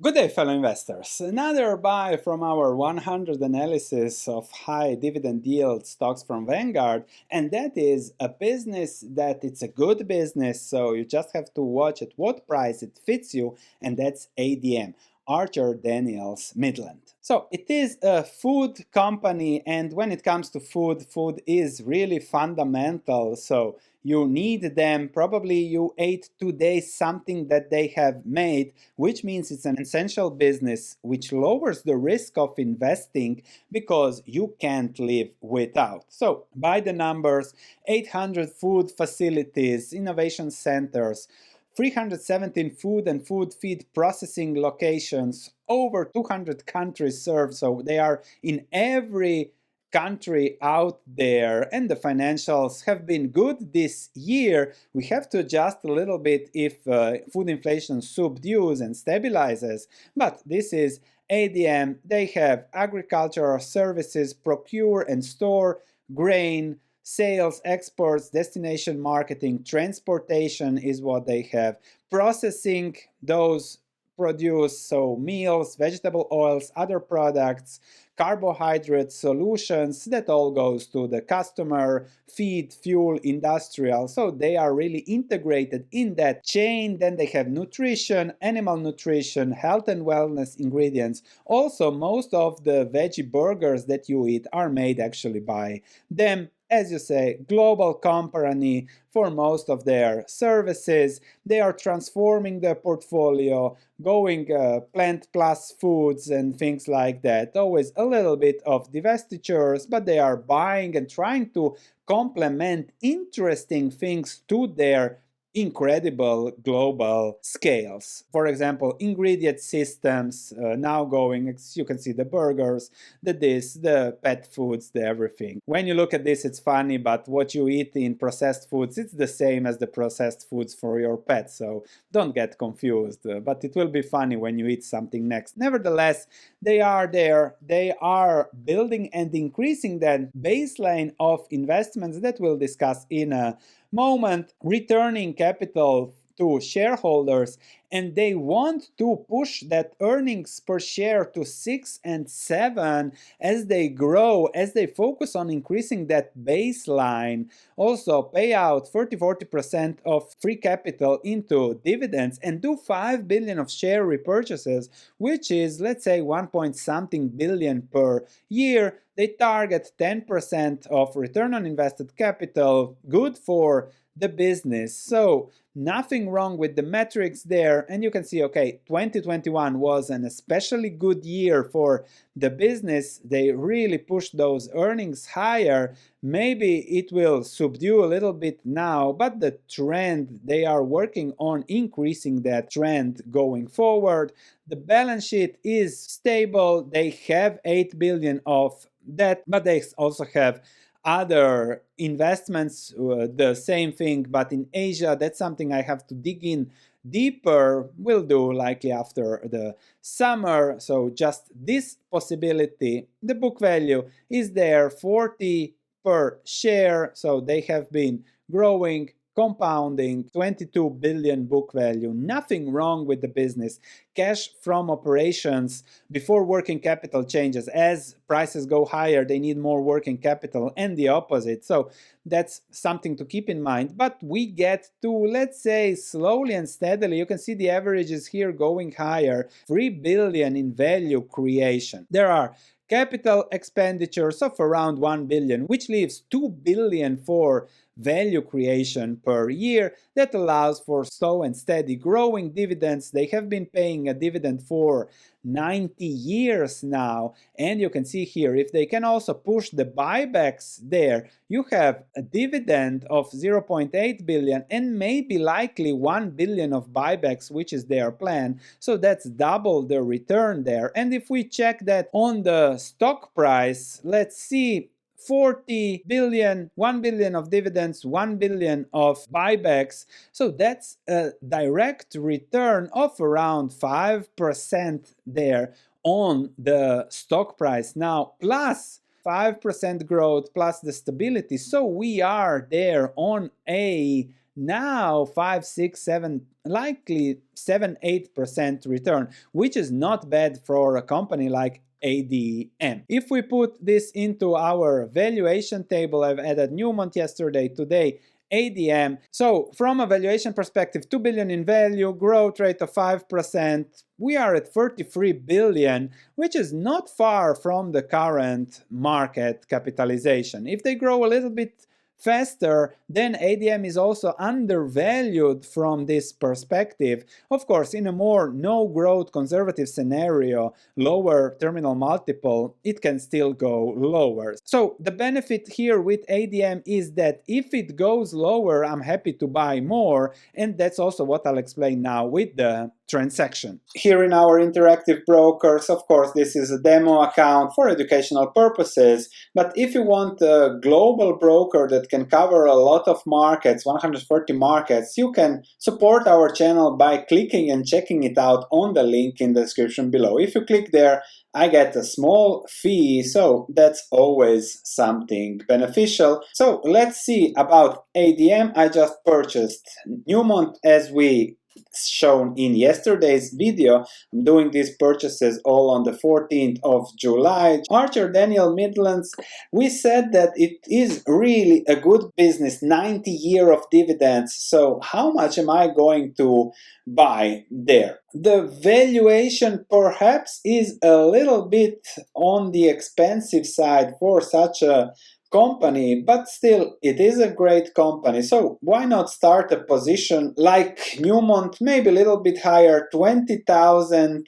Good day, fellow investors. Another buy from our 100 analysis of high dividend yield stocks from Vanguard, and that is a business that it's a good business, so you just have to watch at what price it fits you, and that's ADM. Archer Daniels Midland. So it is a food company, and when it comes to food, food is really fundamental. So you need them. Probably you ate today something that they have made, which means it's an essential business, which lowers the risk of investing because you can't live without. So by the numbers, 800 food facilities, innovation centers, 317 food and food feed processing locations, over 200 countries served. So they are in every country out there, and the financials have been good this year. We have to adjust a little bit if food inflation subdues and stabilizes, but this is ADM. They have agricultural services, procure and store grain, sales, exports, destination marketing, transportation is what they have, processing those produce, so meals, vegetable oils, other products, carbohydrate solutions, that all goes to the customer, feed, fuel, industrial. So they are really integrated in that chain. Then they have nutrition, animal nutrition, health and wellness ingredients. Also, most of the veggie burgers that you eat are made actually by them. As you say, global company for most of their services. They are transforming their portfolio, going plant plus foods and things like that. Always a little bit of divestitures, but they are buying and trying to complement interesting things to their incredible global scales. For example, ingredient systems, now going, as you can see, the burgers, the this, the pet foods, the everything. When you look at this, it's funny, but what you eat in processed foods, it's the same as the processed foods for your pet, so don't get confused. But it will be funny when you eat something next. Nevertheless, they are there. They are building and increasing that baseline of investments that we'll discuss in a moment, returning capital to shareholders, and they want to push that earnings per share to 6 and 7 as they grow, as they focus on increasing that baseline. Also pay out 30-40% of free capital into dividends and do 5 billion of share repurchases, which is, let's say, 1 point something billion per year. They target 10% of return on invested capital, good for the business. So nothing wrong with the metrics there. And you can see, okay, 2021 was an especially good year for the business. They really pushed those earnings higher. Maybe it will subdue a little bit now, but the trend, they are working on increasing that trend going forward. The balance sheet is stable. They have 8 billion of debt, but they also have other investments, the same thing, but in Asia. That's something I have to dig in deeper. We'll do likely after the summer. So just this possibility. The book value is there, 40 per share. So they have been growing, compounding, 22 billion book value. Nothing wrong with the business. Cash from operations before working capital changes. As prices go higher, they need more working capital, and the opposite. So that's something to keep in mind. But we get to, let's say, slowly and steadily. You can see the averages here going higher. 3 billion in value creation. There are capital expenditures of around 1 billion, which leaves 2 billion for value creation per year. That allows for slow and steady growing dividends. They have been paying a dividend for 90 years now, and you can see here, if they can also push the buybacks there, you have a dividend of 0.8 billion and maybe likely 1 billion of buybacks, which is their plan. So that's double the return there. And if we check that on the stock price, let's see, 40 billion, 1 billion of dividends, 1 billion of buybacks. So that's a direct return of around 5% there on the stock price now, plus 5% growth, plus the stability. So we are there on a now 5, 6, 7, likely 7, 8% return, which is not bad for a company like ADM. If we put this into our valuation table, I've added Newmont yesterday, today ADM. So from a valuation perspective, 2 billion in value, growth rate of 5%. We are at 33 billion, which is not far from the current market capitalization. If they grow a little bit faster, then ADM is also undervalued from this perspective. Of course, in a more no-growth conservative scenario, lower terminal multiple, it can still go lower. So the benefit here with ADM is that if it goes lower, I'm happy to buy more, and that's also what I'll explain now with the transaction. Here in our interactive brokers, of course, this is a demo account for educational purposes, but if you want a global broker that can cover a lot of markets, 140 markets, you can support our channel by clicking and checking it out on the link in the description below. If you click there, I get a small fee, so that's always something beneficial. So let's see about ADM. I just purchased Newmont as we shown in yesterday's video. I'm doing these purchases all on the 14th of July. Archer Daniel Midlands, we said that it is really a good business, 90 year of dividends. So how much am I going to buy there? The valuation perhaps is a little bit on the expensive side for such a company, but still it is a great company. So why not start a position like Newmont, maybe a little bit higher, 20,000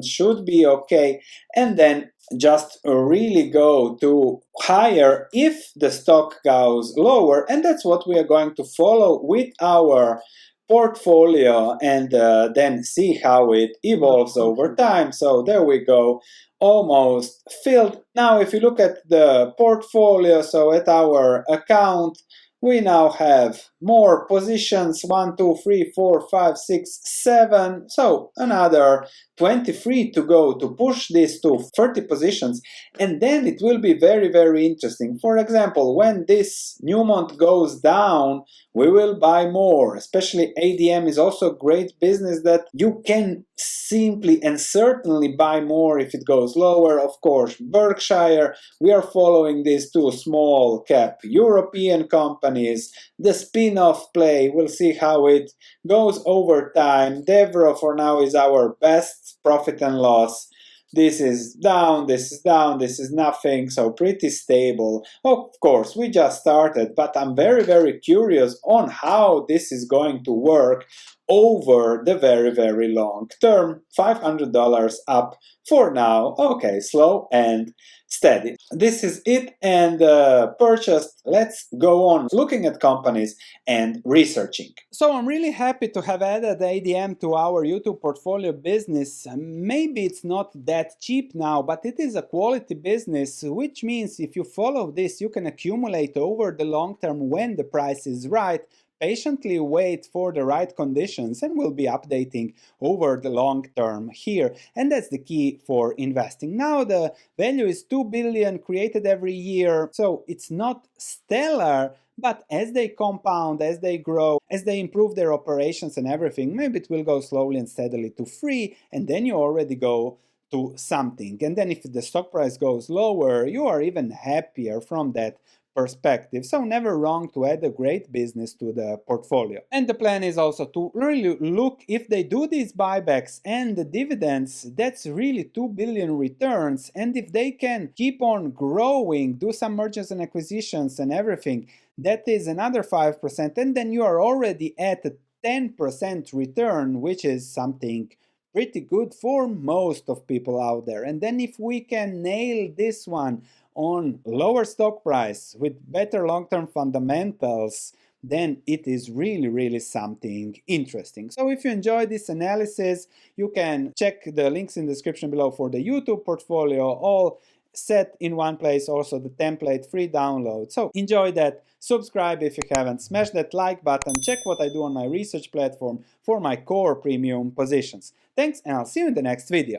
should be okay, and then just really go to higher if the stock goes lower, and that's what we are going to follow with our portfolio, and then see how it evolves over time. So there we go, almost filled. Now if you look at the portfolio, so at our account, we now have more positions, 1, 2, 3, 4, 5, 6, 7, so another 23 to go to push this to 30 positions, and then it will be very, very interesting. For example, when this Newmont goes down, we will buy more. Especially ADM is also a great business that you can simply and certainly buy more if it goes lower. Of course, Berkshire, we are following these two small cap European companies. The spin-off play, we'll see how it goes over time. Devro for now is our best profit and loss. This is down, this is down, this is nothing, so pretty stable. Of course, we just started, but I'm very, very curious on how this is going to work over the very, very long term. $500 up for now. Okay, slow and steady. This is it, and purchased. Let's go on looking at companies and researching. So I'm really happy to have added ADM to our YouTube portfolio business. Maybe it's not that cheap now, but it is a quality business, which means if you follow this, you can accumulate over the long term when the price is right. Patiently wait for the right conditions, and we'll be updating over the long term here, and that's the key for investing. Now the value is 2 billion created every year, so it's not stellar, but as they compound, as they grow, as they improve their operations and everything, maybe it will go slowly and steadily to 3, and then you already go to something. And then if the stock price goes lower, you are even happier from that perspective. So never wrong to add a great business to the portfolio. And the plan is also to really look if they do these buybacks and the dividends, that's really 2 billion returns. And if they can keep on growing, do some mergers and acquisitions and everything, that is another 5%. And then you are already at a 10% return, which is something pretty good for most of people out there. And then if we can nail this one on lower stock price with better long-term fundamentals, then it is really, really something interesting. So if you enjoy this analysis, you can check the links in the description below for the YouTube portfolio, all set in one place, also the template, free download. So enjoy that, subscribe if you haven't, smash that like button, check what I do on my research platform for my core premium positions. Thanks, and I'll see you in the next video.